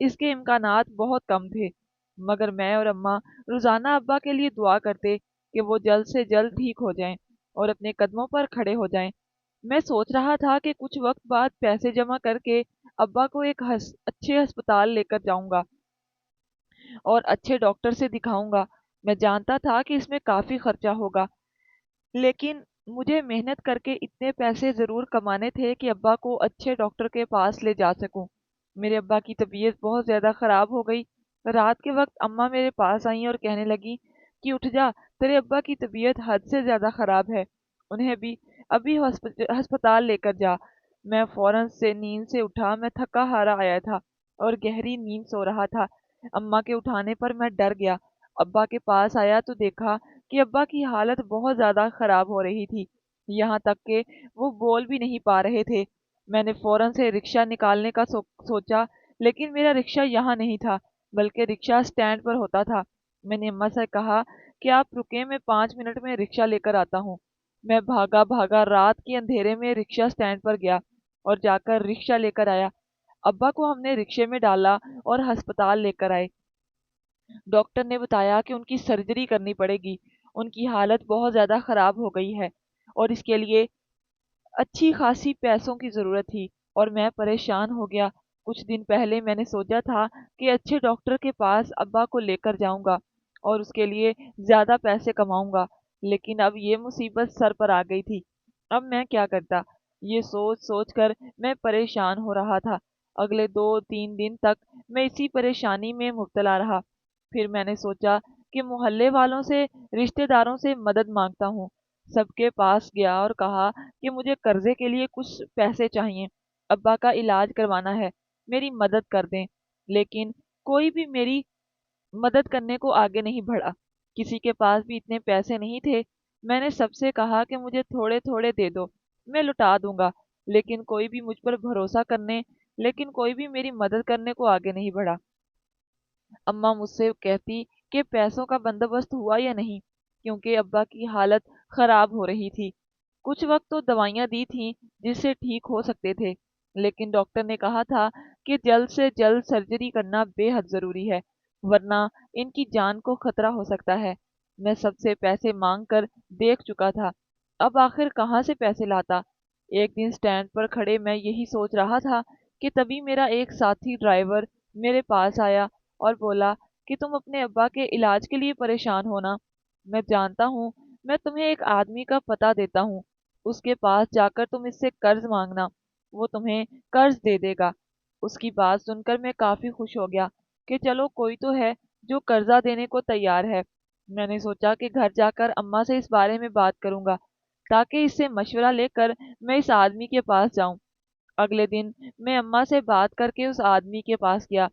اس کے امکانات بہت کم تھے، مگر میں اور اماں روزانہ ابا کے لیے دعا کرتے کہ وہ جلد سے جلد ٹھیک ہو جائیں اور اپنے قدموں پر کھڑے ہو جائیں۔ میں سوچ رہا تھا کہ کچھ وقت بعد پیسے جمع کر کے ابا کو ایک اچھے ہسپتال لے کر جاؤں گا اور اچھے ڈاکٹر سے دکھاؤں گا۔ میں جانتا تھا کہ اس میں کافی خرچہ ہوگا، لیکن مجھے محنت کر کے اتنے پیسے ضرور کمانے تھے کہ ابا کو اچھے ڈاکٹر کے پاس لے جا سکوں۔ میرے ابا کی طبیعت بہت زیادہ خراب ہو گئی۔ رات کے وقت اماں میرے پاس آئیں اور کہنے لگی کہ اٹھ جا، تیرے ابا کی طبیعت حد سے زیادہ خراب ہے، انہیں بھی ابھی ہسپتال لے کر جا۔ میں فوراً سے نیند سے اٹھا۔ میں تھکا ہارا آیا تھا اور گہری نیند سو رہا تھا۔ اماں کے اٹھانے پر میں ڈر گیا۔ ابا کے پاس آیا تو دیکھا کہ ابا کی حالت بہت زیادہ خراب ہو رہی تھی، یہاں تک کہ وہ بول بھی نہیں پا رہے تھے۔ میں نے فوراً سے رکشہ نکالنے کا سوچا، لیکن میرا رکشہ یہاں نہیں تھا، بلکہ رکشہ سٹینڈ پر ہوتا تھا۔ میں نے اماں سے کہا کہ آپ رکیں، میں 5 منٹ میں رکشہ لے کر آتا ہوں۔ میں بھاگا بھاگا رات کے اندھیرے میں رکشہ سٹینڈ پر گیا اور جا کر رکشہ لے کر آیا۔ ابا کو ہم نے رکشے میں ڈالا اور ہسپتال لے کر آئے۔ ڈاکٹر نے بتایا کہ ان کی سرجری کرنی پڑے گی، ان کی حالت بہت زیادہ خراب ہو گئی ہے اور اس کے لیے اچھی خاصی پیسوں کی ضرورت تھی، اور میں پریشان ہو گیا۔ کچھ دن پہلے میں نے سوچا تھا کہ اچھے ڈاکٹر کے پاس ابا کو لے کر جاؤں گا اور اس کے لیے زیادہ پیسے کماؤں گا، لیکن اب یہ مصیبت سر پر آ گئی تھی۔ اب میں کیا کرتا؟ یہ سوچ سوچ کر میں پریشان ہو رہا تھا۔ اگلے 2 3 دن تک میں اسی پریشانی میں مبتلا رہا۔ پھر میں نے سوچا کہ محلے والوں سے، رشتہ داروں سے مدد مانگتا ہوں۔ سب کے پاس گیا اور کہا کہ مجھے قرضے کے لیے کچھ پیسے چاہیے، ابا کا علاج کروانا ہے، میری مدد کر دیں۔ لیکن کوئی بھی میری مدد کرنے کو آگے نہیں بڑھا، کسی کے پاس بھی اتنے پیسے نہیں تھے۔ میں نے سب سے کہا کہ مجھے تھوڑے تھوڑے دے دو، میں لوٹا دوں گا، لیکن کوئی بھی میری مدد کرنے کو آگے نہیں بڑھا۔ اماں مجھ سے کہتی کہ پیسوں کا بندوبست ہوا یا نہیں، کیونکہ ابا کی حالت خراب ہو رہی تھی۔ کچھ وقت تو دوائیاں دی تھیں جس سے ٹھیک ہو سکتے تھے، لیکن ڈاکٹر نے کہا تھا کہ جلد سے جلد سرجری کرنا بے حد ضروری ہے، ورنہ ان کی جان کو خطرہ ہو سکتا ہے۔ میں سب سے پیسے مانگ کر دیکھ چکا تھا، اب آخر کہاں سے پیسے لاتا؟ ایک دن سٹینڈ پر کھڑے میں یہی سوچ رہا تھا کہ تبھی میرا ایک ساتھی ڈرائیور میرے پاس آیا اور بولا کہ تم اپنے ابا کے علاج کے لیے پریشان ہونا، میں جانتا ہوں، میں تمہیں ایک آدمی کا پتہ دیتا ہوں، اس کے پاس جا کر تم اس سے قرض مانگنا، وہ تمہیں قرض دے دے گا۔ اس کی بات سن کر میں کافی خوش ہو گیا کہ چلو کوئی تو ہے جو قرضہ دینے کو تیار ہے۔ میں نے سوچا کہ گھر جا کر اماں سے اس بارے میں بات کروں گا تاکہ اس سے مشورہ لے کر میں اس آدمی کے پاس جاؤں۔ اگلے دن میں اماں سے بات کر کے اس آدمی کے پاس گیا،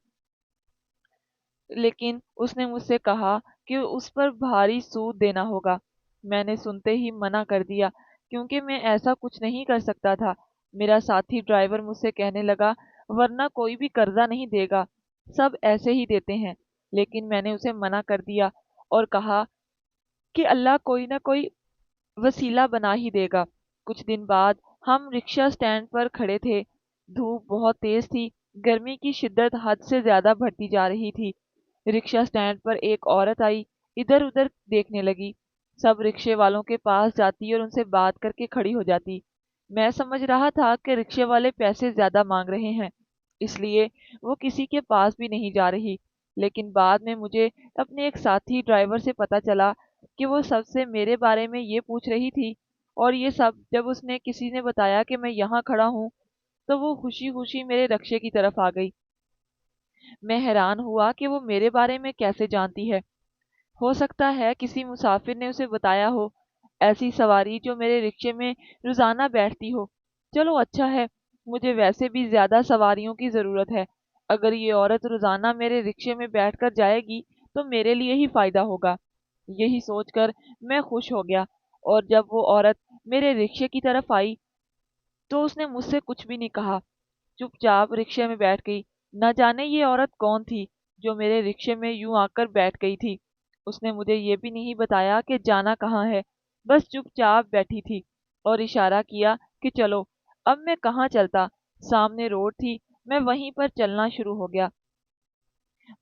لیکن اس نے مجھ سے کہا کہ اس پر بھاری سود دینا ہوگا۔ میں نے سنتے ہی منع کر دیا، کیونکہ میں ایسا کچھ نہیں کر سکتا تھا۔ میرا ساتھی ڈرائیور مجھ سے کہنے لگا ورنہ کوئی بھی قرضہ نہیں دے گا، سب ایسے ہی دیتے ہیں، لیکن میں نے اسے منع کر دیا اور کہا کہ اللہ کوئی نہ کوئی وسیلہ بنا ہی دے گا۔ کچھ دن بعد ہم رکشہ سٹینڈ پر کھڑے تھے، دھوپ بہت تیز تھی، گرمی کی شدت حد سے زیادہ بڑھتی جا رہی تھی۔ رکشہ سٹینڈ پر ایک عورت آئی، ادھر ادھر دیکھنے لگی، سب رکشے والوں کے پاس جاتی اور ان سے بات کر کے کھڑی ہو جاتی۔ میں سمجھ رہا تھا کہ رکشے والے پیسے زیادہ مانگ رہے ہیں، اس لیے وہ کسی کے پاس بھی نہیں جا رہی، لیکن بعد میں مجھے اپنے ایک ساتھی ڈرائیور سے پتہ چلا کہ وہ سب سے میرے بارے میں یہ پوچھ رہی تھی، اور یہ سب جب اس نے کسی نے بتایا کہ میں یہاں کھڑا ہوں تو وہ خوشی خوشی میرے رکشے کی طرف آ گئی۔ میں حیران ہوا کہ وہ میرے بارے میں کیسے جانتی ہے، ہو سکتا ہے کسی مسافر نے اسے بتایا ہو، ایسی سواری جو میرے رکشے میں روزانہ بیٹھتی ہو۔ چلو اچھا ہے، مجھے ویسے بھی زیادہ سواریوں کی ضرورت ہے، اگر یہ عورت روزانہ میرے رکشے میں بیٹھ کر جائے گی تو میرے لیے ہی فائدہ ہوگا۔ یہی سوچ کر میں خوش ہو گیا، اور جب وہ عورت میرے رکشے کی طرف آئی تو اس نے مجھ سے کچھ بھی نہیں کہا، چپ چاپ رکشے میں بیٹھ گئی۔ نہ جانے یہ عورت کون تھی جو میرے رکشے میں یوں آ کر بیٹھ گئی تھی۔ اس نے مجھے یہ بھی نہیں بتایا کہ جانا کہاں ہے، بس چپ چاپ بیٹھی تھی اور اشارہ کیا کہ چلو۔ اب میں کہاں چلتا، سامنے روڈ تھی، میں وہیں پر چلنا شروع ہو گیا۔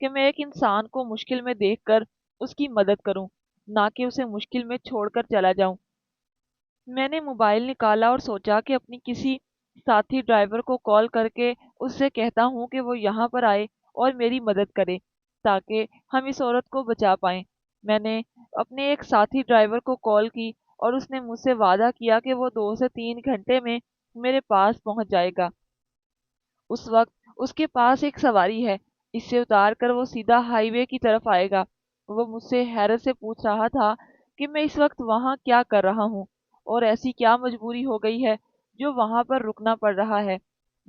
کہ میں ایک انسان کو مشکل میں دیکھ کر اس کی مدد کروں، نہ کہ اسے مشکل میں چھوڑ کر چلا جاؤں۔ میں نے موبائل نکالا اور سوچا کہ اپنی کسی ساتھی ڈرائیور کو کال کر کے اس سے کہتا ہوں کہ وہ یہاں پر آئے اور میری مدد کرے تاکہ ہم اس عورت کو بچا پائیں۔ میں نے اپنے ایک ساتھی ڈرائیور کو کال کی اور اس نے مجھ سے وعدہ کیا کہ وہ 2 سے 3 گھنٹے میں میرے پاس پہنچ جائے گا۔ اس وقت اس کے پاس ایک سواری ہے، اس سے اتار کر وہ سیدھا ہائی وے کی طرف آئے گا۔ وہ مجھ سے حیرت سے پوچھ رہا تھا کہ میں اس وقت وہاں کیا کر رہا ہوں اور ایسی کیا مجبوری ہو گئی ہے جو وہاں پر رکنا پڑ رہا ہے۔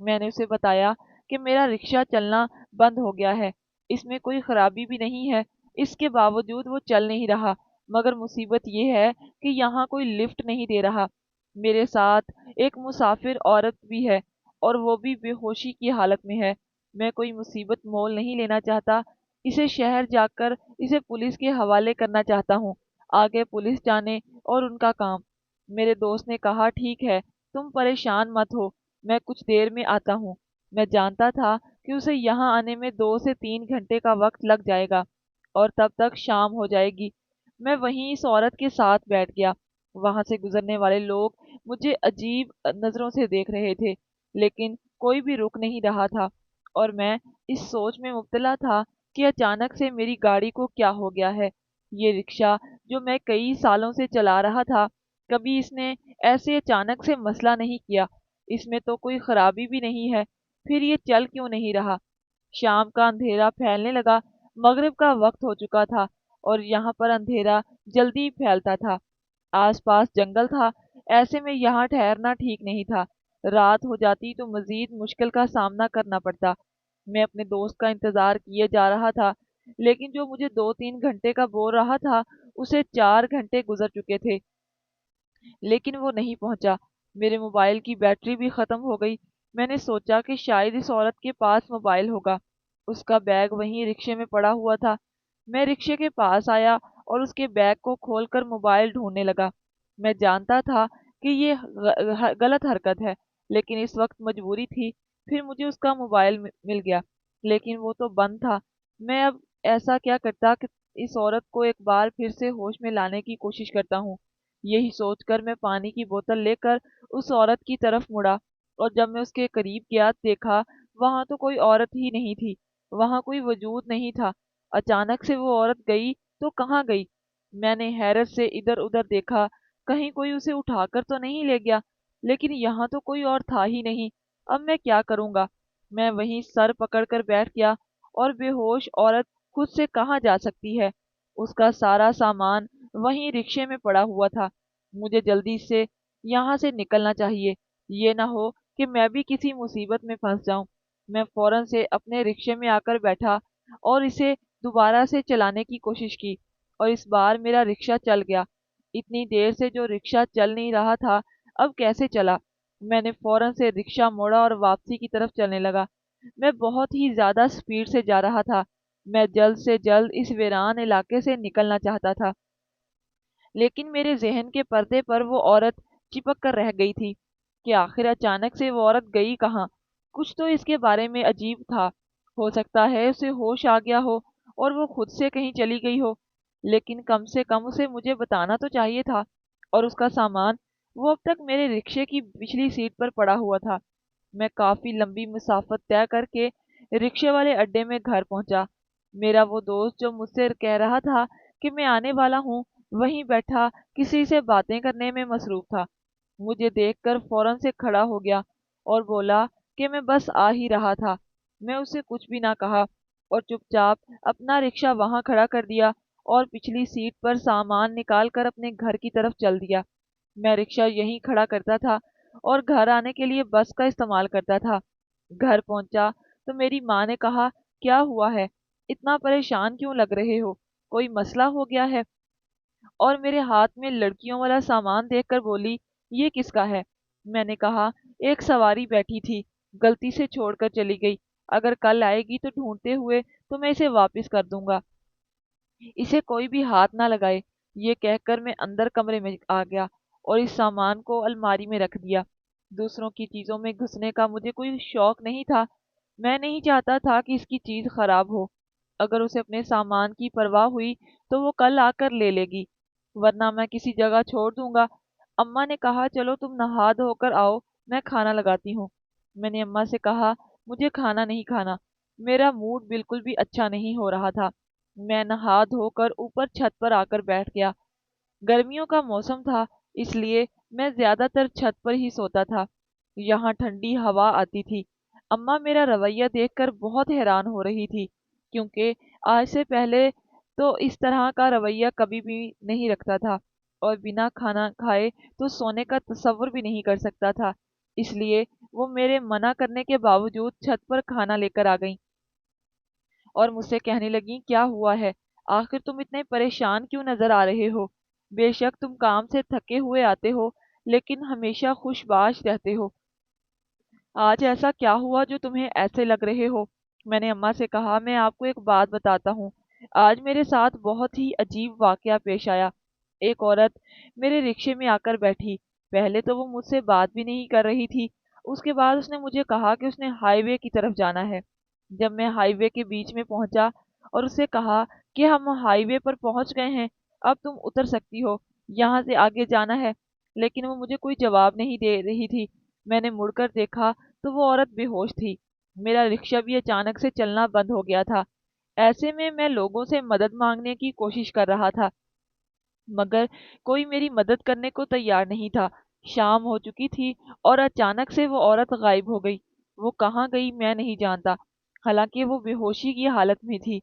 میں نے اسے بتایا کہ میرا رکشہ چلنا بند ہو گیا ہے، اس میں کوئی خرابی بھی نہیں ہے، اس کے باوجود وہ چل نہیں رہا، مگر مصیبت یہ ہے کہ یہاں کوئی لفٹ نہیں دے رہا۔ میرے ساتھ ایک مسافر عورت بھی ہے اور وہ بھی بے ہوشی کی حالت میں ہے۔ میں کوئی مصیبت مول نہیں لینا چاہتا، اسے شہر جا کر اسے پولیس کے حوالے کرنا چاہتا ہوں، آگے پولیس جانے اور ان کا کام۔ میرے دوست نے کہا ٹھیک ہے، تم پریشان مت ہو، میں کچھ دیر میں آتا ہوں۔ میں جانتا تھا کہ اسے یہاں آنے میں 2 سے 3 گھنٹے کا وقت لگ جائے گا اور تب تک شام ہو جائے گی۔ میں وہیں اس عورت کے ساتھ بیٹھ گیا۔ وہاں سے گزرنے والے لوگ مجھے عجیب نظروں سے دیکھ رہے تھے، لیکن کوئی بھی رک نہیں رہا تھا اور میں اس سوچ میں مبتلا تھا کہ اچانک سے میری گاڑی کو کیا ہو گیا ہے۔ یہ رکشہ جو میں کئی سالوں سے چلا رہا تھا، کبھی اس نے ایسے اچانک سے مسئلہ نہیں کیا، اس میں تو کوئی خرابی بھی نہیں ہے، پھر یہ چل کیوں نہیں رہا؟ شام کا اندھیرا پھیلنے لگا، مغرب کا وقت ہو چکا تھا اور یہاں پر اندھیرا جلدی پھیلتا تھا۔ آس پاس جنگل تھا، ایسے میں یہاں ٹھہرنا ٹھیک نہیں تھا، رات ہو جاتی تو مزید مشکل کا سامنا کرنا پڑتا۔ میں اپنے دوست کا انتظار کیے جا رہا تھا، لیکن جو مجھے 2 3 گھنٹے کا بول رہا تھا اسے 4 گھنٹے گزر چکے تھے، لیکن وہ نہیں پہنچا۔ میرے موبائل کی بیٹری بھی ختم ہو گئی۔ میں نے سوچا کہ شاید اس عورت کے پاس موبائل ہوگا، اس کا بیگ وہیں رکشے میں پڑا ہوا تھا۔ میں رکشے کے پاس آیا اور اس کے بیگ کو کھول کر موبائل ڈھونڈنے لگا۔ میں جانتا تھا کہ یہ غلط حرکت ہے، لیکن اس وقت مجبوری تھی۔ پھر مجھے اس کا موبائل مل گیا، لیکن وہ تو بند تھا۔ میں اب ایسا کیا کرتا کہ اس عورت کو ایک بار پھر سے ہوش میں لانے کی کوشش کرتا ہوں۔ یہی سوچ کر میں پانی کی بوتل لے کر اس عورت کی طرف مڑا اور جب میں اس کے قریب گیا دیکھا وہاں تو کوئی عورت ہی نہیں تھی، وہاں کوئی وجود نہیں تھا۔ اچانک سے وہ عورت گئی تو کہاں گئی؟ میں نے حیرت سے ادھر ادھر دیکھا، کہیں کوئی اسے اٹھا کر تو نہیں لے گیا، لیکن یہاں تو کوئی اور تھا ہی نہیں۔ اب میں کیا کروں گا؟ میں وہیں سر پکڑ کر بیٹھ گیا، اور بے ہوش عورت خود سے کہاں جا سکتی ہے؟ اس کا سارا سامان وہیں رکشے میں پڑا ہوا تھا۔ مجھے جلدی سے یہاں سے نکلنا چاہیے، یہ نہ ہو کہ میں بھی کسی مصیبت میں پھنس جاؤں۔ میں فوراً سے اپنے رکشے میں آ کر بیٹھا اور اسے دوبارہ سے چلانے کی کوشش کی، اور اس بار میرا رکشہ چل گیا۔ اتنی دیر سے جو رکشہ چل نہیں رہا تھا اب کیسے چلا؟ میں نے فوراً سے رکشہ موڑا اور واپسی کی طرف چلنے لگا۔ میں بہت ہی زیادہ سپیڈ سے جا رہا تھا، میں جلد سے جلد اس ویران علاقے سے نکلنا چاہتا تھا، لیکن میرے ذہن کے پردے پر وہ عورت چپک کر رہ گئی تھی کہ آخر اچانک سے وہ عورت گئی کہاں؟ کچھ تو اس کے بارے میں عجیب تھا، ہو سکتا ہے اسے ہوش آ گیا ہو اور وہ خود سے کہیں چلی گئی ہو، لیکن کم سے کم اسے مجھے بتانا تو چاہیے تھا۔ اور اس کا سامان وہ اب تک میرے رکشے کی پچھلی سیٹ پر پڑا ہوا تھا۔ میں کافی لمبی مسافت طے کر کے رکشے والے اڈے میں گھر پہنچا۔ میرا وہ دوست جو مجھ سے کہہ رہا تھا کہ میں آنے والا ہوں، وہیں بیٹھا کسی سے باتیں کرنے میں مصروف تھا۔ مجھے دیکھ کر فوراً سے کھڑا ہو گیا اور بولا کہ میں بس آ ہی رہا تھا۔ میں اسے کچھ بھی نہ کہا اور چپ چاپ اپنا رکشہ وہاں کھڑا کر دیا اور پچھلی سیٹ پر سامان نکال کر اپنے گھر کی طرف چل دیا۔ میں رکشہ یہیں کھڑا کرتا تھا اور گھر آنے کے لیے بس کا استعمال کرتا تھا۔ گھر پہنچا تو میری ماں نے کہا کیا ہوا ہے؟ اتنا پریشان کیوں لگ رہے ہو؟ کوئی مسئلہ ہو گیا ہے؟ اور میرے ہاتھ میں لڑکیوں والا سامان دیکھ کر بولی یہ کس کا ہے؟ میں نے کہا ایک سواری بیٹھی تھی، غلطی سے چھوڑ کر چلی گئی، اگر کل آئے گی تو ڈھونڈتے ہوئے تو میں اسے واپس کر دوں گا، اسے کوئی بھی ہاتھ نہ لگائے۔ یہ کہہ کر میں اندر کمرے میں آ گیا اور اس سامان کو الماری میں رکھ دیا۔ دوسروں کی چیزوں میں گھسنے کا مجھے کوئی شوق نہیں تھا، میں نہیں چاہتا تھا کہ اس کی چیز خراب ہو۔ اگر اسے اپنے سامان کی پرواہ ہوئی تو وہ کل آ کر لے لے گی، ورنہ میں کسی جگہ چھوڑ دوں گا۔ اماں نے کہا چلو تم نہا دھو کر آؤ، میں کھانا لگاتی ہوں۔ میں نے اماں سے کہا مجھے کھانا نہیں کھانا، میرا موڈ بالکل بھی اچھا نہیں ہو رہا تھا۔ میں نہا دھو کر اوپر چھت پر آ کر بیٹھ گیا۔ گرمیوں کا موسم تھا، اس لیے میں زیادہ تر چھت پر ہی سوتا تھا۔ یہاں ٹھنڈی ہوا آتی تھی۔ اماں میرا رویہ دیکھ کر بہت حیران ہو رہی تھی، کیونکہ آج سے پہلے تو اس طرح کا رویہ کبھی بھی نہیں رکھتا تھا، اور بنا کھانا کھائے تو سونے کا تصور بھی نہیں کر سکتا تھا۔ اس لیے وہ میرے منع کرنے کے باوجود چھت پر کھانا لے کر آ گئیں اور مجھ سے کہنے لگیں کیا ہوا ہے؟ آخر تم اتنے پریشان کیوں نظر آ رہے ہو؟ بے شک تم کام سے تھکے ہوئے آتے ہو، لیکن ہمیشہ خوش باش رہتے ہو۔ آج ایسا کیا ہوا جو تمہیں ایسے لگ رہے ہو؟ میں نے اماں سے کہا میں آپ کو ایک بات بتاتا ہوں۔ آج میرے ساتھ بہت ہی عجیب واقعہ پیش آیا۔ ایک عورت میرے رکشے میں آ کر بیٹھی۔ پہلے تو وہ مجھ سے بات بھی نہیں کر رہی تھی، اس کے بعد اس نے مجھے کہا کہ اس نے ہائی وے کی طرف جانا ہے۔ جب میں ہائی وے کے بیچ میں پہنچا اور اسے کہا کہ ہم ہائی وے پر پہنچ گئے ہیں، اب تم اتر سکتی ہو، یہاں سے آگے جانا ہے، لیکن وہ مجھے کوئی جواب نہیں دے رہی تھی۔ میں نے مڑ کر دیکھا تو وہ عورت بے ہوش تھی۔ میرا رکشہ بھی اچانک سے چلنا بند ہو گیا تھا۔ ایسے میں لوگوں سے مدد مانگنے کی کوشش کر رہا تھا، مگر کوئی میری مدد کرنے کو تیار نہیں تھا۔ شام ہو چکی تھی اور اچانک سے وہ عورت غائب ہو گئی۔ وہ کہاں گئی میں نہیں جانتا، حالانکہ وہ بے ہوشی کی حالت میں تھی۔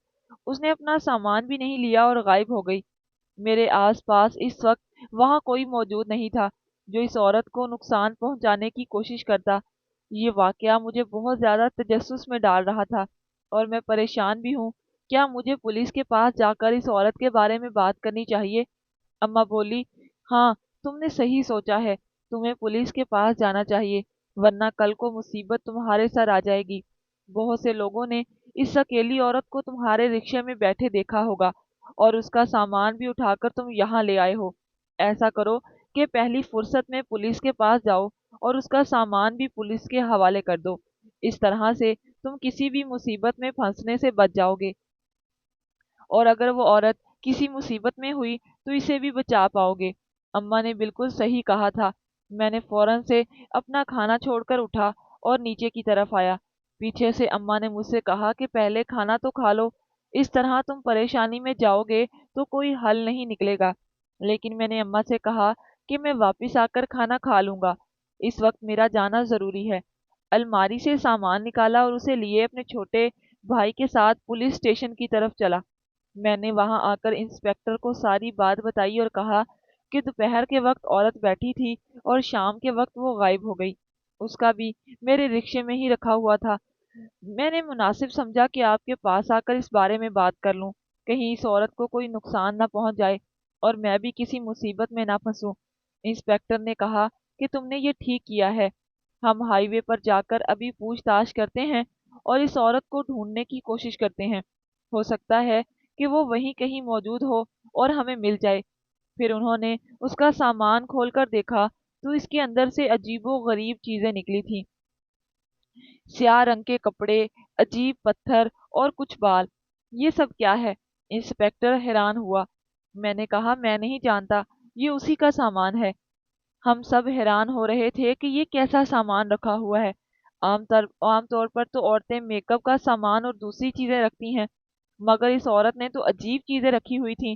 اس نے اپنا سامان بھی نہیں لیا اور غائب ہو گئی۔ میرے آس پاس اس وقت وہاں کوئی موجود نہیں تھا جو اس عورت کو نقصان پہنچانے کی کوشش کرتا۔ یہ واقعہ مجھے بہت زیادہ تجسس میں ڈال رہا تھا، اور میں پریشان بھی ہوں۔ کیا مجھے پولیس کے پاس جا کر اس عورت کے بارے میں بات کرنی چاہیے؟ اماں بولی ہاں، تم نے صحیح سوچا ہے، تمہیں پولیس کے پاس جانا چاہیے، ورنہ کل کو مصیبت تمہارے سر آ جائے گی۔ بہت سے لوگوں نے اس اکیلی عورت کو تمہارے رکشے میں بیٹھے دیکھا ہوگا، اور اس کا سامان بھی اٹھا کر تم یہاں لے آئے ہو۔ ایسا کرو کہ پہلی فرصت میں پولیس کے پاس جاؤ اور اس کا سامان بھی پولیس کے حوالے کر دو۔ اس طرح سے تم کسی بھی مصیبت میں پھنسنے سے بچ جاؤ گے، اور اگر وہ عورت کسی مصیبت میں ہوئی تو اسے بھی بچا پاؤ گے۔ اماں نے بالکل صحیح کہا تھا۔ میں نے فوراً سے اپنا کھانا چھوڑ کر اٹھا اور نیچے کی طرف آیا۔ پیچھے سے اماں نے مجھ سے کہا کہ پہلے کھانا تو کھا لو، اس طرح تم پریشانی میں جاؤ گے تو کوئی حل نہیں نکلے گا۔ لیکن میں نے اماں سے کہا کہ میں واپس آ کر کھانا کھا لوں گا، اس وقت میرا جانا ضروری ہے۔ الماری سے سامان نکالا اور اسے لیے اپنے چھوٹے بھائی کے ساتھ پولیس اسٹیشن کی طرف چلا۔ میں نے وہاں آ کر انسپیکٹر کو ساری بات بتائی اور کہا کہ دوپہر کے وقت عورت بیٹھی تھی اور شام کے وقت وہ غائب ہو گئی۔ اس کا بھی میرے رکشے میں ہی رکھا ہوا تھا۔ میں نے مناسب سمجھا کہ آپ کے پاس آ کر اس بارے میں بات کر لوں، کہیں اس عورت کو کوئی نقصان نہ پہنچ جائے اور میں بھی کسی مصیبت میں نہ پھنسوں۔ انسپیکٹر نے کہا کہ تم نے یہ ٹھیک کیا ہے، ہم ہائی وے پر جا کر ابھی پوچھ تاچھ کرتے ہیں اور اس عورت کو ڈھونڈنے کی کوشش کرتے ہیں، ہو سکتا ہے کہ وہ وہیں کہیں موجود ہو اور ہمیں مل جائے۔ پھر انہوں نے اس کا سامان کھول کر دیکھا تو اس کے اندر سے عجیب و غریب چیزیں نکلی تھیں، سیاہ رنگ کے کپڑے، عجیب پتھر اور کچھ بال۔ یہ سب کیا ہے؟ انسپیکٹر حیران ہوا۔ میں نے کہا میں نہیں جانتا، یہ اسی کا سامان ہے۔ ہم سب حیران ہو رہے تھے کہ یہ کیسا سامان رکھا ہوا ہے۔ عام طور پر تو عورتیں میک اپ کا سامان اور دوسری چیزیں رکھتی ہیں، مگر اس عورت نے تو عجیب چیزیں رکھی ہوئی تھیں۔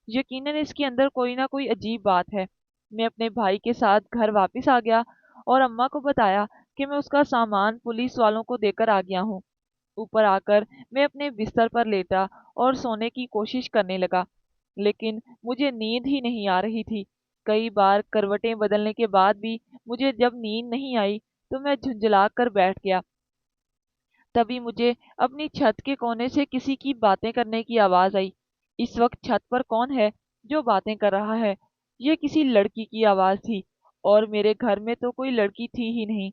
یقیناً اس کے اندر کوئی نہ کوئی عجیب بات ہے۔ میں اپنے بھائی کے ساتھ گھر واپس آ گیا اور اماں کو بتایا کہ میں اس کا سامان پولیس والوں کو دے کر آ گیا ہوں۔ اوپر آ کر میں اپنے بستر پر لیٹا اور سونے کی کوشش کرنے لگا، لیکن مجھے نیند ہی نہیں آ رہی تھی۔ کئی بار کروٹیں بدلنے کے بعد بھی مجھے جب نیند نہیں آئی تو میں جھنجلا کر بیٹھ گیا۔ تبھی مجھے اپنی چھت کے کونے سے کسی کی باتیں کرنے کی آواز آئی۔ اس وقت چھت پر کون ہے جو باتیں کر رہا ہے؟ یہ کسی لڑکی کی آواز تھی، اور میرے گھر میں تو کوئی لڑکی تھی ہی نہیں۔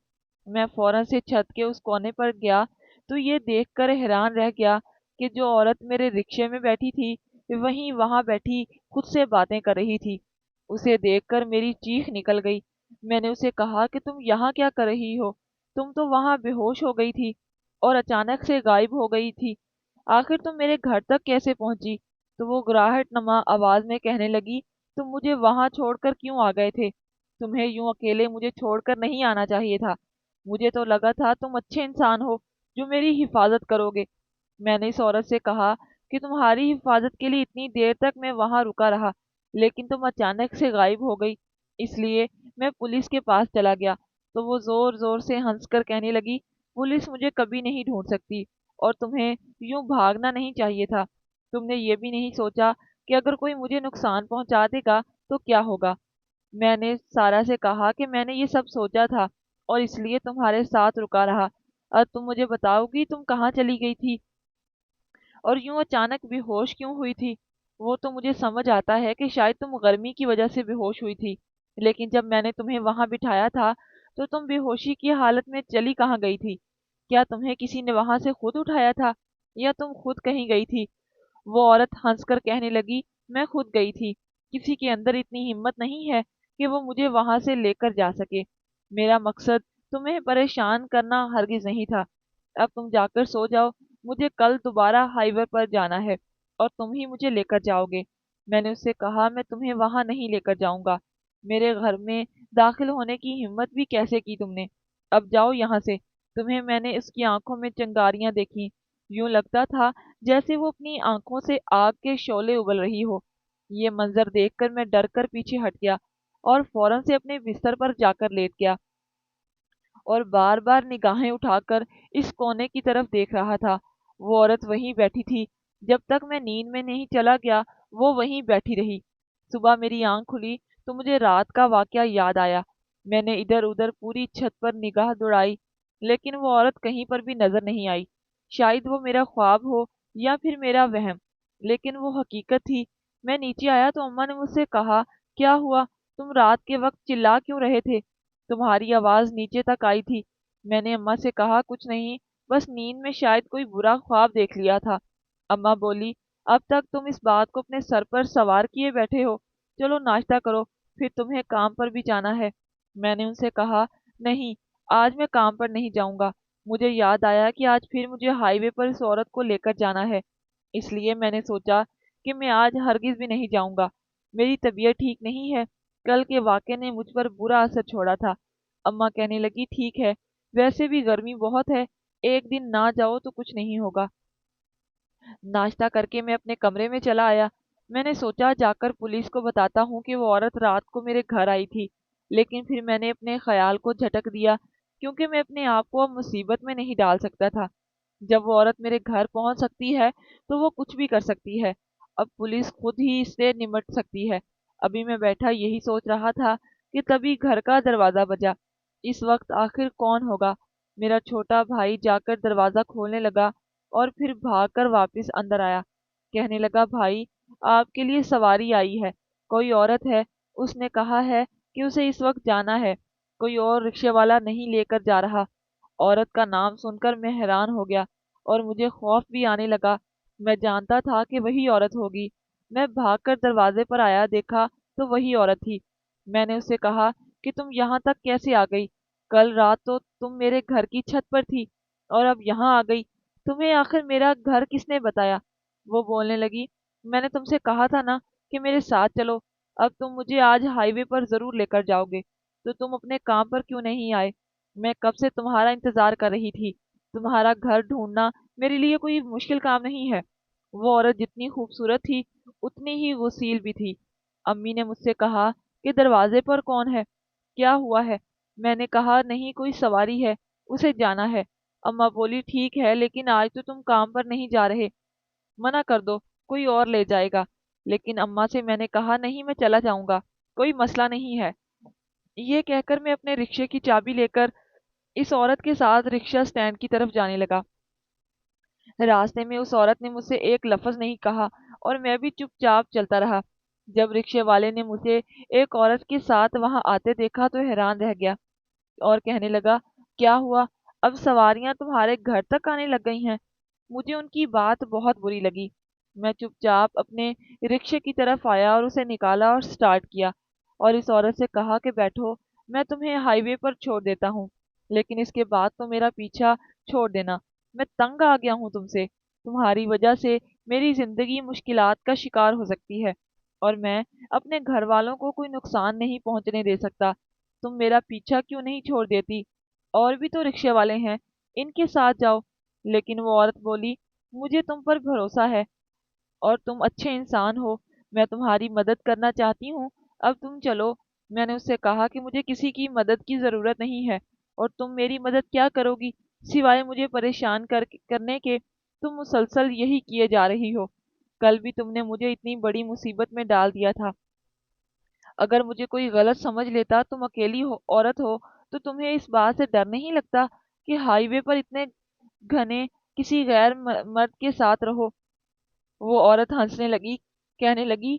میں فوراً سے چھت کے اس کونے پر گیا تو یہ دیکھ کر حیران رہ گیا کہ جو عورت میرے رکشے میں بیٹھی تھی وہیں وہاں بیٹھی خود سے باتیں کر رہی تھی۔ اسے دیکھ کر میری چیخ نکل گئی۔ میں نے اسے کہا کہ تم یہاں کیا کر رہی ہو؟ تم تو وہاں بے ہوش ہو گئی تھی اور اچانک سے غائب ہو گئی تھی۔ آخر تم میرے گھر تک کیسے پہنچی؟ تو وہ گراہٹ نما آواز میں کہنے لگی، تم مجھے وہاں چھوڑ کر کیوں آ گئے تھے؟ تمہیں یوں اکیلے مجھے چھوڑ کر نہیں آنا چاہیے تھا۔ مجھے تو لگا تھا تم اچھے انسان ہو جو میری حفاظت کرو گے۔ میں نے اس عورت سے کہا کہ تمہاری حفاظت کے لیے اتنی دیر تک میں وہاں رکا رہا، لیکن تم اچانک سے غائب ہو گئی، اس لیے میں پولیس کے پاس چلا گیا۔ تو وہ زور زور سے ہنس کر کہنے لگی، پولیس مجھے کبھی نہیں ڈھونڈ سکتی، اور تمہیں یوں بھاگنا نہیں چاہیے تھا۔ تم نے یہ بھی نہیں سوچا کہ اگر کوئی مجھے نقصان پہنچا دے گا تو کیا ہوگا؟ میں نے سارا سے کہا کہ میں نے یہ سب سوچا تھا اور اس لیے تمہارے ساتھ رکا رہا۔ اب تم مجھے بتاؤ گی تم کہاں چلی گئی تھی اور یوں اچانک بے ہوش کیوں ہوئی تھی؟ وہ تو مجھے سمجھ آتا ہے کہ شاید تم گرمی کی وجہ سے بے ہوش ہوئی تھی، لیکن جب میں نے تمہیں وہاں بٹھایا تھا تو تم بے ہوشی کی حالت میں چلی کہاں گئی تھی؟ کیا تمہیں کسی نے وہاں سے خود اٹھایا تھا یا تم خود کہیں گئی تھی؟ وہ عورت ہنس کر کہنے لگی، میں خود گئی تھی۔ کسی کے اندر اتنی ہمت نہیں ہے کہ وہ مجھے وہاں سے لے کر جا سکے۔ میرا مقصد تمہیں پریشان کرنا ہرگز نہیں تھا۔ اب تم جا کر سو جاؤ، مجھے کل دوبارہ ہائی وے پر جانا ہے اور تم ہی مجھے لے کر جاؤ گے۔ میں نے اس سے کہا، میں تمہیں وہاں نہیں لے کر جاؤں گا۔ میرے گھر میں داخل ہونے کی ہمت بھی کیسے کی تم نے؟ اب جاؤ یہاں سے۔ تمہیں میں نے اس کی آنکھوں میں چنگاریاں دیکھی، یوں لگتا تھا جیسے وہ اپنی آنکھوں سے آگ کے شعلے اگل رہی ہو۔ یہ منظر دیکھ کر میں ڈر کر پیچھے ہٹ گیا اور فوراً سے اپنے بستر پر جا کر لیٹ گیا اور بار بار نگاہیں اٹھا کر اس کونے کی طرف دیکھ رہا تھا۔ وہ عورت وہیں بیٹھی تھی، جب تک میں نیند میں نہیں چلا گیا وہ وہیں بیٹھی رہی۔ صبح میری آنکھ کھلی تو مجھے رات کا واقعہ یاد آیا۔ میں نے ادھر ادھر پوری چھت پر نگاہ دوڑائی، لیکن وہ عورت کہیں پر بھی نظر نہیں آئی۔ شاید وہ میرا خواب ہو یا پھر میرا وہم، لیکن وہ حقیقت تھی۔ میں نیچے آیا تو اماں نے مجھ سے کہا، کیا ہوا؟ تم رات کے وقت چلا کیوں رہے تھے؟ تمہاری آواز نیچے تک آئی تھی۔ میں نے اماں سے کہا، کچھ نہیں، بس نیند میں شاید کوئی برا خواب دیکھ لیا تھا۔ اماں بولی، اب تک تم اس بات کو اپنے سر پر سوار کیے بیٹھے ہو، چلو ناشتہ کرو، پھر تمہیں کام پر بھی جانا ہے۔ میں نے ان سے کہا، نہیں، آج میں کام پر نہیں جاؤں گا۔ مجھے یاد آیا کہ آج پھر مجھے ہائی وے پر اس عورت کو لے کر جانا ہے، اس لیے میں نے سوچا کہ میں آج ہرگز بھی نہیں جاؤں گا۔ میری طبیعت ٹھیک نہیں ہے، کل کے واقعے نے مجھ پر برا اثر چھوڑا تھا۔ اماں کہنے لگی، ٹھیک ہے، ویسے بھی گرمی بہت ہے، ایک دن نہ جاؤ تو کچھ نہیں ہوگا۔ ناشتہ کر کے میں اپنے کمرے میں چلا آیا۔ میں نے سوچا جا کر پولیس کو بتاتا ہوں کہ وہ عورت رات کو میرے گھر آئی تھی، لیکن پھر میں نے اپنے خیال کو جھٹک دیا، کیونکہ میں اپنے آپ کو اب مصیبت میں نہیں ڈال سکتا تھا۔ جب وہ عورت میرے گھر پہنچ سکتی ہے تو وہ کچھ بھی کر سکتی ہے، اب پولیس خود ہی اس سے نمٹ سکتی ہے۔ ابھی میں بیٹھا یہی سوچ رہا تھا کہ تبھی گھر کا دروازہ بجا۔ اس وقت آخر کون ہوگا؟ میرا چھوٹا بھائی جا کر دروازہ کھولنے لگا اور پھر بھاگ کر واپس اندر آیا۔ کہنے لگا، بھائی، آپ کے لیے سواری آئی ہے، کوئی عورت ہے، اس نے کہا ہے کہ اسے اس وقت جانا ہے، کوئی اور رکشے والا نہیں لے کر جا رہا۔ عورت کا نام سن کر میں حیران ہو گیا اور مجھے خوف بھی آنے لگا۔ میں جانتا تھا کہ وہی عورت ہوگی۔ میں بھاگ کر دروازے پر آیا، دیکھا تو وہی عورت تھی۔ میں نے اس سے کہا کہ تم یہاں تک کیسے آ گئی؟ کل رات تو تم میرے گھر کی چھت پر تھی اور اب یہاں آ گئی، تمہیں آخر میرا گھر کس نے بتایا؟ وہ بولنے لگی، میں نے تم سے کہا تھا نا کہ میرے ساتھ چلو، اب تم مجھے آج ہائی وے پر ضرور لے کر جاؤ گے، تو تم اپنے کام پر کیوں نہیں آئے؟ میں کب سے تمہارا انتظار کر رہی تھی۔ تمہارا گھر ڈھونڈنا میرے لیے کوئی مشکل کام نہیں ہے۔ وہ عورت جتنی خوبصورت تھی اتنی ہی وسیل بھی تھی۔ امی نے مجھ سے کہا کہ دروازے پر کون ہے؟ کیا ہوا ہے؟ میں نے کہا، نہیں، کوئی سواری ہے، اسے جانا ہے۔ اماں بولی، ٹھیک ہے، لیکن آج تو تم کام پر نہیں جا رہے، منع کر دو، کوئی اور لے جائے گا۔ لیکن اماں سے میں نے کہا، نہیں، میں چلا جاؤں گا، کوئی مسئلہ نہیں ہے۔ یہ کہہ کر میں اپنے رکشے کی چابی لے کر اس عورت کے ساتھ رکشہ سٹینڈ کی طرف جانے لگا۔ راستے میں اس عورت نے مجھ سے ایک لفظ نہیں کہا اور میں بھی چپ چاپ چلتا رہا۔ جب رکشے والے نے مجھے ایک عورت کے ساتھ وہاں آتے دیکھا تو حیران رہ گیا اور کہنے لگا، کیا ہوا؟ اب سواریاں تمہارے گھر تک آنے لگ گئی ہیں؟ مجھے ان کی بات بہت بری لگی۔ میں چپ چاپ اپنے رکشے کی طرف آیا اور اسے نکالا اور سٹارٹ کیا اور اس عورت سے کہا کہ بیٹھو، میں تمہیں ہائی وے پر چھوڑ دیتا ہوں، لیکن اس کے بعد تو میرا پیچھا چھوڑ دینا، میں تنگ آ گیا ہوں تم سے۔ تمہاری وجہ سے میری زندگی مشکلات کا شکار ہو سکتی ہے، اور میں اپنے گھر والوں کو کوئی نقصان نہیں پہنچنے دے سکتا۔ تم میرا پیچھا کیوں نہیں چھوڑ دیتی؟ اور بھی تو رکشے والے ہیں، ان کے ساتھ جاؤ۔ لیکن وہ عورت بولی، مجھے تم پر بھروسہ ہے اور تم اچھے انسان ہو، میں تمہاری مدد کرنا چاہتی ہوں، اب تم چلو۔ میں نے اس سے کہا کہ مجھے کسی کی مدد کی ضرورت نہیں ہے، اور تم میری مدد کیا کرو گی سوائے مجھے پریشان کرنے کے؟ تم مسلسل یہی کیے جا رہی ہو۔ کل بھی تم نے مجھے اتنی بڑی مصیبت میں ڈال دیا تھا۔ اگر مجھے کوئی غلط سمجھ لیتا، تم اکیلی عورت ہو، تو تمہیں اس بات سے ڈر نہیں لگتا کہ ہائی وے پر اتنے گھنے کسی غیر مرد کے ساتھ رہو؟ وہ عورت ہنسنے لگی، کہنے لگی،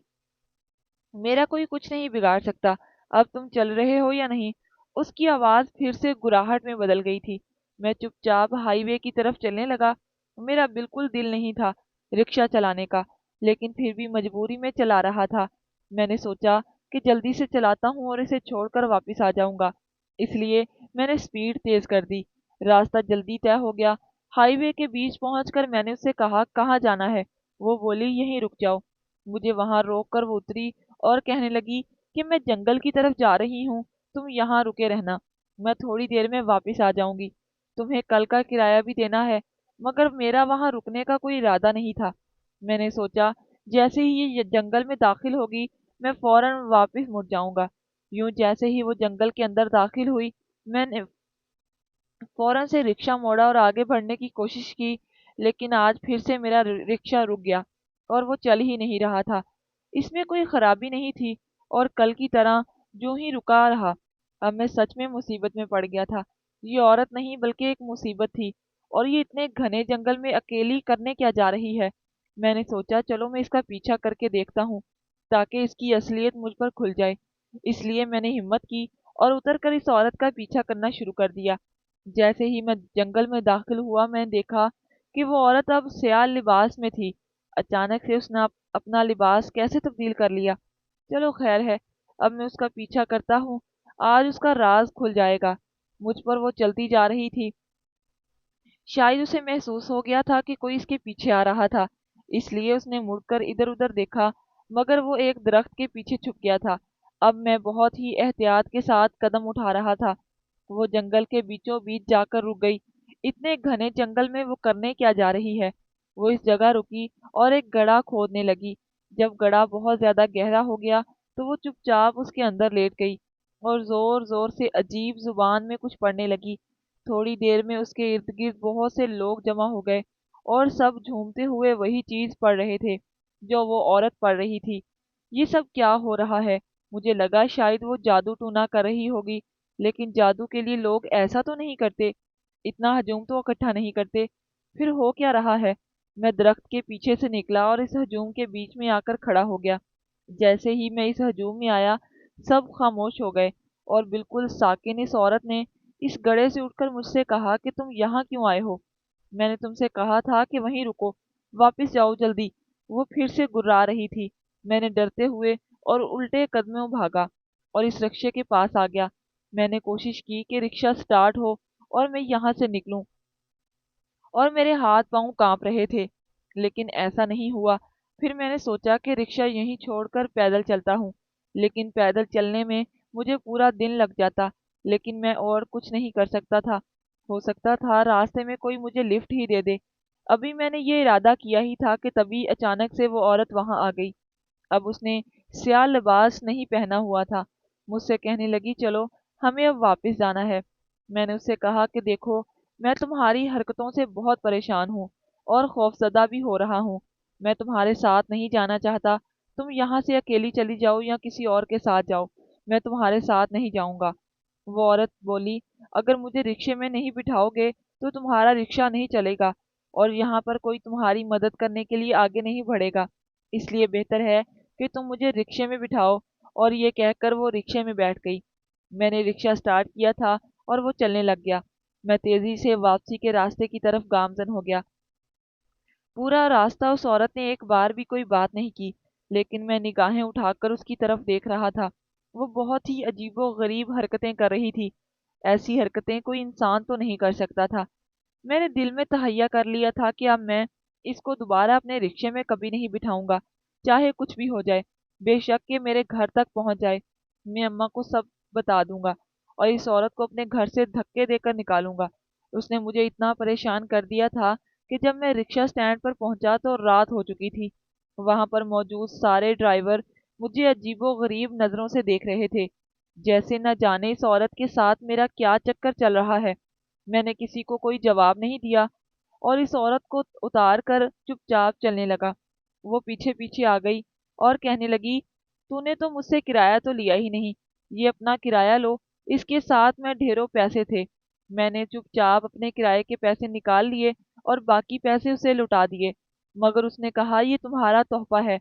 میرا کوئی کچھ نہیں بگاڑ سکتا، اب تم چل رہے ہو یا نہیں؟ اس کی آواز پھر سے گراہٹ میں بدل گئی تھی۔ میں چپ چاپ ہائی وے کی طرف چلنے لگا۔ میرا بالکل دل نہیں تھا رکشہ چلانے کا، لیکن پھر بھی مجبوری میں چلا رہا تھا۔ میں نے سوچا کہ جلدی سے چلاتا ہوں اور اسے چھوڑ کر واپس آ جاؤں گا، اس لیے میں نے سپیڈ تیز کر دی۔ راستہ جلدی طے ہو گیا۔ ہائی وے کے بیچ پہنچ کر میں نے اس سے کہا، کہاں جانا ہے؟ وہ بولی، یہیں رک جاؤ۔ مجھے وہاں روک کر وہ اتری اور کہنے لگی کہ میں جنگل کی طرف جا رہی ہوں، تم یہاں رکے رہنا، میں تھوڑی دیر میں واپس آ جاؤں گی۔ تمہیں کل کا کرایہ بھی دینا ہے۔ مگر میرا وہاں رکنے کا کوئی ارادہ نہیں تھا۔ میں نے سوچا جیسے ہی یہ جنگل میں داخل ہوگی میں فوراً واپس مڑ جاؤں گا۔ یوں جیسے ہی وہ جنگل کے اندر داخل ہوئی، میں نے فوراً سے رکشہ موڑا اور آگے بڑھنے کی کوشش کی، لیکن آج پھر سے میرا رکشہ رک گیا اور وہ چل ہی نہیں رہا تھا۔ اس میں کوئی خرابی نہیں تھی، اور کل کی طرح جو ہی رکا رہا۔ اب میں سچ میں مصیبت میں پڑ گیا تھا۔ یہ عورت نہیں بلکہ ایک مصیبت تھی، اور یہ اتنے گھنے جنگل میں اکیلی کرنے کیا جا رہی ہے؟ میں نے سوچا چلو میں اس کا پیچھا کر کے دیکھتا ہوں تاکہ اس کی اصلیت مجھ پر کھل جائے۔ اس لیے میں نے ہمت کی اور اتر کر اس عورت کا پیچھا کرنا شروع کر دیا۔ جیسے ہی میں جنگل میں داخل ہوا، میں نے دیکھا کہ وہ عورت اب سیاہ لباس میں تھی۔ اچانک سے اس نے اپنا لباس کیسے تبدیل کر لیا؟ چلو خیر ہے، اب میں اس کا پیچھا کرتا ہوں، آج اس کا راز کھل جائے گا۔ مجھ پر وہ چلتی جا رہی تھی۔ شاید اسے محسوس ہو گیا تھا کہ کوئی اس کے پیچھے آ رہا تھا، اس لیے اس نے مڑ کر ادھر ادھر دیکھا، مگر وہ ایک درخت کے پیچھے چھپ گیا تھا۔ اب میں بہت ہی احتیاط کے ساتھ قدم اٹھا رہا تھا۔ وہ جنگل کے بیچوں بیچ جا کر رک گئی۔ اتنے گھنے جنگل میں وہ کرنے کیا جا رہی ہے؟ وہ اس جگہ رکی اور ایک گڑھا کھودنے لگی۔ جب گڑھا بہت زیادہ گہرا ہو گیا تو وہ چپ چاپ اس کے اندر لیٹ گئی اور زور زور سے عجیب زبان میں کچھ پڑھنے لگی۔ تھوڑی دیر میں اس کے ارد گرد بہت سے لوگ جمع ہو گئے اور سب جھومتے ہوئے وہی چیز پڑھ رہے تھے جو وہ عورت پڑھ رہی تھی۔ یہ سب کیا ہو رہا ہے؟ مجھے لگا شاید وہ جادو ٹونا کر رہی ہوگی، لیکن جادو کے لیے لوگ ایسا تو نہیں کرتے، اتنا ہجوم تو اکٹھا نہیں کرتے۔ پھر ہو کیا رہا ہے؟ میں درخت کے پیچھے سے نکلا اور اس ہجوم کے بیچ میں آ کر کھڑا ہو گیا۔ جیسے ہی میں اس ہجوم میں آیا، سب خاموش ہو گئے اور بالکل ساکن اس عورت نے اس گڑھے سے اٹھ کر مجھ سے کہا کہ تم یہاں کیوں آئے ہو؟ میں نے تم سے کہا تھا کہ وہیں رکو، واپس جاؤ جلدی۔ وہ پھر سے گرا رہی تھی۔ میں نے ڈرتے ہوئے اور الٹے قدموں بھاگا اور اس رکشے کے پاس آ گیا۔ میں نے کوشش کی کہ رکشہ سٹارٹ ہو اور میں یہاں سے نکلوں، اور میرے ہاتھ پاؤں کانپ رہے تھے، لیکن ایسا نہیں ہوا۔ پھر میں نے سوچا کہ رکشہ یہیں چھوڑ کر پیدل چلتا ہوں، لیکن پیدل چلنے میں مجھے پورا دن لگ جاتا، لیکن میں اور کچھ نہیں کر سکتا تھا۔ ہو سکتا تھا راستے میں کوئی مجھے لفٹ ہی دے دے۔ ابھی میں نے یہ ارادہ کیا ہی تھا کہ تبھی اچانک سے وہ عورت وہاں آ گئی۔ اب اس نے سیاہ لباس نہیں پہنا ہوا تھا۔ مجھ سے کہنے لگی، چلو ہمیں اب واپس جانا ہے۔ میں نے اس سے کہا کہ دیکھو، میں تمہاری حرکتوں سے بہت پریشان ہوں اور خوفزدہ بھی ہو رہا ہوں۔ میں تمہارے ساتھ نہیں جانا چاہتا، تم یہاں سے اکیلی چلی جاؤ یا کسی اور کے ساتھ جاؤ، میں تمہارے ساتھ نہیں جاؤں گا۔ وہ عورت بولی، اگر مجھے رکشے میں نہیں بٹھاؤ گے تو تمہارا رکشہ نہیں چلے گا، اور یہاں پر کوئی تمہاری مدد کرنے کے لیے آگے نہیں بڑھے گا، اس لیے بہتر ہے کہ تم مجھے رکشے میں بٹھاؤ۔ اور یہ کہہ کر وہ رکشے میں بیٹھ گئی۔ میں نے رکشہ سٹارٹ کیا تھا اور وہ چلنے لگ گیا۔ میں تیزی سے واپسی کے راستے کی طرف گامزن ہو گیا۔ پورا راستہ اس عورت نے ایک بار بھی کوئی بات نہیں کی، لیکن میں نگاہیں اٹھا کر اس کی طرف دیکھ رہا تھا۔ وہ بہت ہی عجیب و غریب حرکتیں کر رہی تھی۔ ایسی حرکتیں کوئی انسان تو نہیں کر سکتا تھا۔ میں نے دل میں تہیہ کر لیا تھا کہ اب میں اس کو دوبارہ اپنے رکشے میں کبھی نہیں بٹھاؤں گا، چاہے کچھ بھی ہو جائے، بے شک کہ میرے گھر تک پہنچ جائے۔ میں اماں کو سب بتا دوں گا اور اس عورت کو اپنے گھر سے دھکے دے کر نکالوں گا۔ اس نے مجھے اتنا پریشان کر دیا تھا کہ جب میں رکشہ سٹینڈ پر پہنچا تو رات ہو چکی تھی۔ وہاں پر موجود سارے ڈرائیور مجھے عجیب و غریب نظروں سے دیکھ رہے تھے، جیسے نہ جانے اس عورت کے ساتھ میرا کیا چکر چل رہا ہے۔ میں نے کسی کو کوئی جواب نہیں دیا اور اس عورت کو اتار کر چپ چاپ چلنے لگا۔ وہ پیچھے پیچھے آ گئی اور کہنے لگی، تو نے تو مجھ سے کرایہ تو لیا ہی نہیں، یہ اپنا کرایہ لو۔ اس کے ساتھ میں ڈھیروں پیسے تھے۔ میں نے چپ چاپ اپنے کرائے کے پیسے نکال لیے اور باقی پیسے اسے لوٹا دیے، مگر اس نے کہا، یہ تمہارا تحفہ ہے،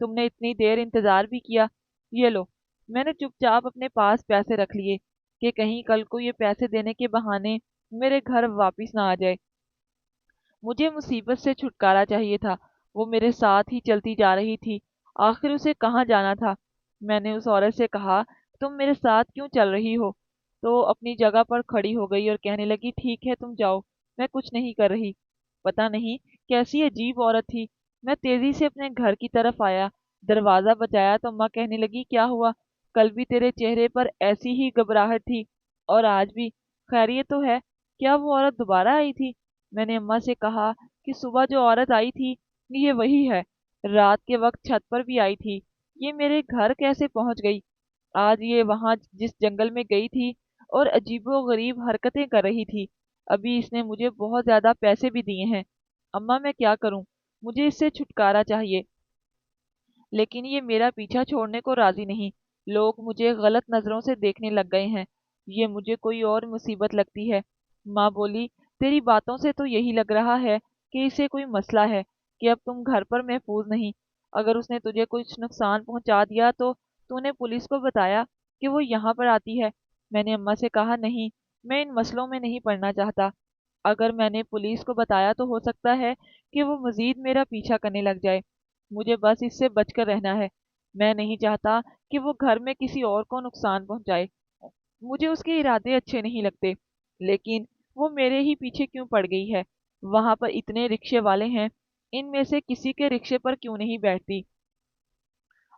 تم نے اتنی دیر انتظار بھی کیا، یہ لو۔ میں نے چپ چاپ اپنے پاس پیسے رکھ لیے کہ کہیں کل کو یہ پیسے دینے کے بہانے میرے گھر واپس نہ آ جائے۔ مجھے مصیبت سے چھٹکارا چاہیے تھا، وہ میرے ساتھ ہی چلتی جا رہی تھی، آخر اسے کہاں جانا تھا؟ میں نے اس عورت سے کہا، تم میرے ساتھ کیوں چل رہی ہو؟ تو اپنی جگہ پر کھڑی ہو گئی اور کہنے لگی، ٹھیک ہے تم جاؤ، میں کچھ نہیں کر رہی۔ پتہ نہیں کیسی عجیب عورت تھی۔ میں تیزی سے اپنے گھر کی طرف آیا، دروازہ بجایا تو اماں کہنے لگی، کیا ہوا؟ کل بھی تیرے چہرے پر ایسی ہی گھبراہٹ تھی اور آج بھی؟ خیریت تو ہے؟ کیا وہ عورت دوبارہ آئی تھی؟ میں نے اماں سے کہا کہ صبح جو عورت آئی تھی یہ وہی ہے، رات کے وقت چھت پر بھی آئی تھی، یہ میرے گھر کیسے پہنچ گئی؟ آج یہ وہاں جس جنگل میں گئی تھی اور عجیب و غریب حرکتیں کر رہی تھی، ابھی اس نے مجھے بہت زیادہ پیسے بھی دیے ہیں۔ اماں میں کیا کروں؟ مجھے اس سے چھٹکارا چاہیے، لیکن یہ میرا پیچھا چھوڑنے کو راضی نہیں۔ لوگ مجھے غلط نظروں سے دیکھنے لگ گئے ہیں، یہ مجھے کوئی اور مصیبت لگتی ہے۔ ماں بولی، تیری باتوں سے تو یہی لگ رہا ہے کہ اسے کوئی مسئلہ ہے کہ اب تم گھر پر محفوظ نہیں۔ اگر اس نے تجھے کچھ نقصان پہنچا دیا تو نے پولیس کو بتایا کہ وہ یہاں پر آتی ہے؟ میں نے اماں سے کہا، نہیں، میں ان مسئلوں میں نہیں پڑنا چاہتا۔ اگر میں نے پولیس کو بتایا تو ہو سکتا ہے کہ وہ مزید میرا پیچھا کرنے لگ جائے۔ مجھے بس اس سے بچ کر رہنا ہے۔ میں نہیں چاہتا کہ وہ گھر میں کسی اور کو نقصان پہنچائے۔ مجھے اس کے ارادے اچھے نہیں لگتے، لیکن وہ میرے ہی پیچھے کیوں پڑ گئی ہے؟ وہاں پر اتنے رکشے والے ہیں، ان میں سے کسی کے رکشے پر کیوں نہیں بیٹھتی؟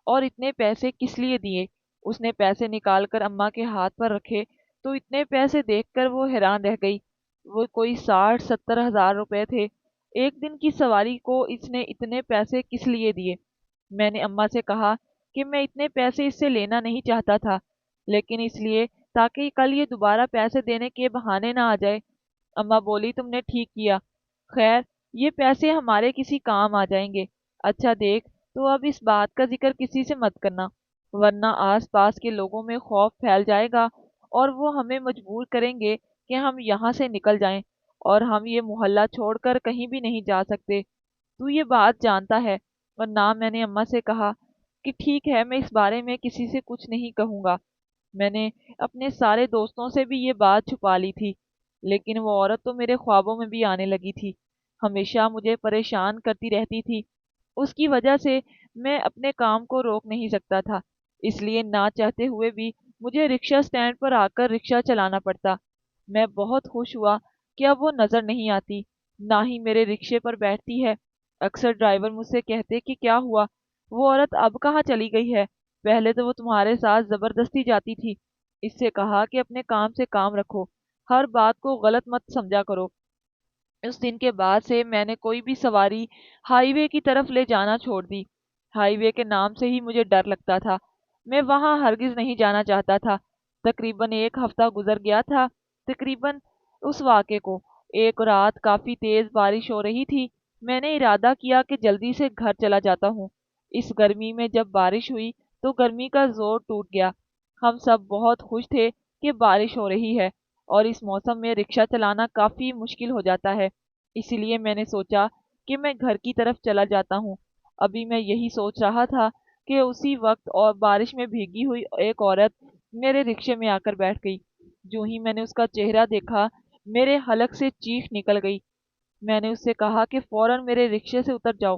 اور اتنے پیسے کس لیے دیے؟ اس نے پیسے نکال کر اماں کے ہاتھ پر رکھے تو اتنے پیسے دیکھ کر وہ حیران رہ گئی۔ وہ کوئی 60-70 ہزار روپے تھے۔ ایک دن کی سواری کو اس نے اتنے پیسے کس لیے دیے؟ میں نے اماں سے کہا کہ میں اتنے پیسے اس سے لینا نہیں چاہتا تھا، لیکن اس لیے تاکہ کل یہ دوبارہ پیسے دینے کے بہانے نہ آ جائے۔ اماں بولی، تم نے ٹھیک کیا، خیر یہ پیسے ہمارے کسی کام آ جائیں گے۔ اچھا دیکھ، تو اب اس بات کا ذکر کسی سے مت کرنا، ورنہ آس پاس کے لوگوں میں خوف پھیل جائے گا اور وہ ہمیں مجبور کریں گے کہ ہم یہاں سے نکل جائیں، اور ہم یہ محلہ چھوڑ کر کہیں بھی نہیں جا سکتے۔ تو یہ بات جانتا ہے؟ اور نہ، میں نے اماں سے کہا کہ ٹھیک ہے، میں اس بارے میں کسی سے کچھ نہیں کہوں گا۔ میں نے اپنے سارے دوستوں سے بھی یہ بات چھپا لی تھی، لیکن وہ عورت تو میرے خوابوں میں بھی آنے لگی تھی، ہمیشہ مجھے پریشان کرتی رہتی تھی۔ اس کی وجہ سے میں اپنے کام کو روک نہیں سکتا تھا، اس لیے نہ چاہتے ہوئے بھی مجھے رکشہ سٹینڈ پر آ کر رکشہ چلانا پڑتا۔ میں بہت خوش ہوا کہ اب وہ نظر نہیں آتی، نہ ہی میرے رکشے پر بیٹھتی ہے۔ اکثر ڈرائیور مجھ سے کہتے کہ کیا ہوا، وہ عورت اب کہاں چلی گئی ہے؟ پہلے تو وہ تمہارے ساتھ زبردستی جاتی تھی۔ اس سے کہا کہ اپنے کام سے کام رکھو، ہر بات کو غلط مت سمجھا کرو۔ اس دن کے بعد سے میں نے کوئی بھی سواری ہائی وے کی طرف لے جانا چھوڑ دی۔ ہائی وے کے نام سے ہی مجھے ڈر لگتا تھا، میں وہاں ہرگز نہیں جانا چاہتا تھا۔ تقریباً ایک ہفتہ گزر گیا تھا تقریباً اس واقعے کو۔ ایک رات کافی تیز بارش ہو رہی تھی، میں نے ارادہ کیا کہ جلدی سے گھر چلا جاتا ہوں۔ اس گرمی میں جب بارش ہوئی تو گرمی کا زور ٹوٹ گیا۔ ہم سب بہت خوش تھے کہ بارش ہو رہی ہے، اور اس موسم میں رکشہ چلانا کافی مشکل ہو جاتا ہے، اسی لیے میں نے سوچا کہ میں گھر کی طرف چلا جاتا ہوں۔ ابھی میں یہی سوچ رہا تھا کہ اسی وقت اور بارش میں بھیگی ہوئی ایک عورت میرے رکشے میں آ کر بیٹھ گئی۔ جو ہی میں نے اس کا چہرہ دیکھا، میرے حلق سے چیخ نکل گئی۔ میں نے اس سے کہا کہ فوراً میرے رکشے سے اتر جاؤ،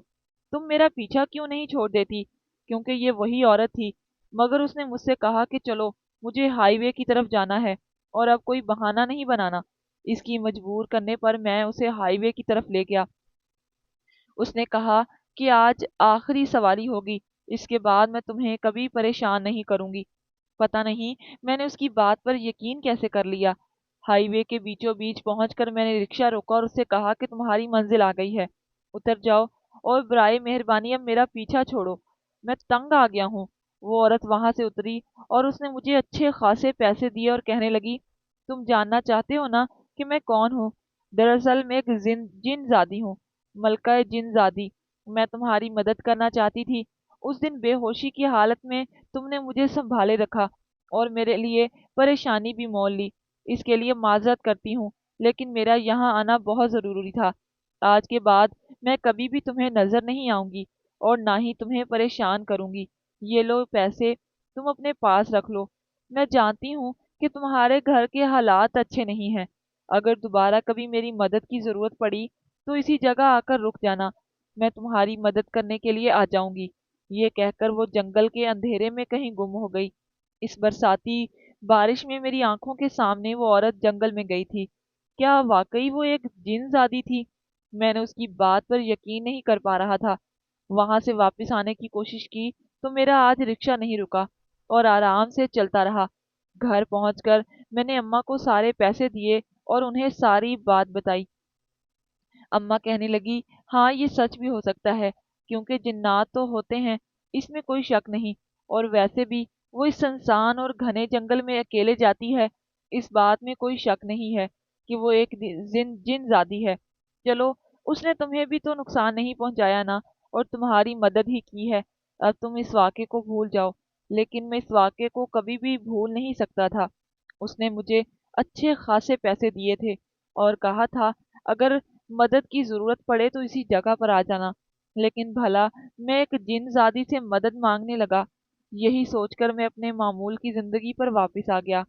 تم میرا پیچھا کیوں نہیں چھوڑ دیتی؟ کیونکہ یہ وہی عورت تھی، مگر اس نے مجھ سے کہا کہ چلو، مجھے ہائی وے کی طرف جانا ہے اور اب کوئی بہانہ نہیں بنانا۔ اس کی مجبور کرنے پر میں اسے ہائی وے کی طرف لے گیا۔ اس نے کہا کہ آج آخری سواری ہوگی، اس کے بعد میں تمہیں کبھی پریشان نہیں کروں گی۔ پتہ نہیں میں نے اس کی بات پر یقین کیسے کر لیا۔ ہائی وے کے بیچوں بیچ پہنچ کر میں نے رکشہ روکا اور اس سے کہا کہ تمہاری منزل آ گئی ہے، اتر جاؤ اور برائے مہربانی اب میرا پیچھا چھوڑو، میں تنگ آ گیا ہوں۔ وہ عورت وہاں سے اتری اور اس نے مجھے اچھے خاصے پیسے دیے اور کہنے لگی، تم جاننا چاہتے ہو نا کہ میں کون ہوں؟ دراصل میں ایک جن زادی ہوں، ملکہ جن زادی۔ میں تمہاری مدد کرنا چاہتی تھی۔ اس دن بے ہوشی کی حالت میں تم نے مجھے سنبھالے رکھا اور میرے لیے پریشانی بھی مول لی، اس کے لیے معذرت کرتی ہوں، لیکن میرا یہاں آنا بہت ضروری تھا۔ آج کے بعد میں کبھی بھی تمہیں نظر نہیں آؤں گی اور نہ ہی تمہیں پریشان کروں گی۔ یہ لو پیسے، تم اپنے پاس رکھ لو۔ میں جانتی ہوں کہ تمہارے گھر کے حالات اچھے نہیں ہیں۔ اگر دوبارہ کبھی میری مدد کی ضرورت پڑی تو اسی جگہ آ کر رک جانا، میں تمہاری مدد کرنے کے لیے آ جاؤں گی۔ یہ کہہ کر وہ جنگل کے اندھیرے میں کہیں گم ہو گئی۔ اس برساتی بارش میں میری آنکھوں کے سامنے وہ عورت جنگل میں گئی تھی۔ کیا واقعی وہ ایک جن زادی تھی؟ میں نے اس کی بات پر یقین نہیں کر پا رہا تھا۔ وہاں سے واپس آنے کی کوشش کی تو میرا آج رکشہ نہیں رکا اور آرام سے چلتا رہا۔ گھر پہنچ کر میں نے اماں کو سارے پیسے دیے اور انہیں ساری بات بتائی۔ اماں کہنے لگی، ہاں یہ سچ بھی ہو سکتا ہے، کیونکہ جنات تو ہوتے ہیں، اس میں کوئی شک نہیں، اور ویسے بھی وہ اس سنسان اور گھنے جنگل میں اکیلے جاتی ہے، اس بات میں کوئی شک نہیں ہے کہ وہ ایک جن زادی ہے۔ چلو، اس نے تمہیں بھی تو نقصان نہیں پہنچایا نا، اور تمہاری مدد ہی کی ہے۔ اب تم اس واقعے کو بھول جاؤ۔ لیکن میں اس واقعے کو کبھی بھی بھول نہیں سکتا تھا۔ اس نے مجھے اچھے خاصے پیسے دیے تھے اور کہا تھا اگر مدد کی ضرورت پڑے تو اسی جگہ پر آ جانا، لیکن بھلا میں ایک جن زادی سے مدد مانگنے لگا؟ یہی سوچ کر میں اپنے معمول کی زندگی پر واپس آ گیا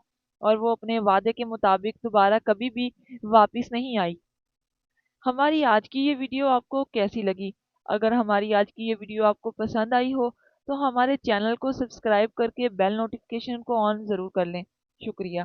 اور وہ اپنے وعدے کے مطابق دوبارہ کبھی بھی واپس نہیں آئی۔ ہماری آج کی یہ ویڈیو آپ کو کیسی لگی؟ اگر ہماری آج کی یہ ویڈیو آپ کو پسند آئی ہو تو ہمارے چینل کو سبسکرائب کر کے بیل نوٹیفیکیشن کو آن ضرور کر لیں۔ شکریہ۔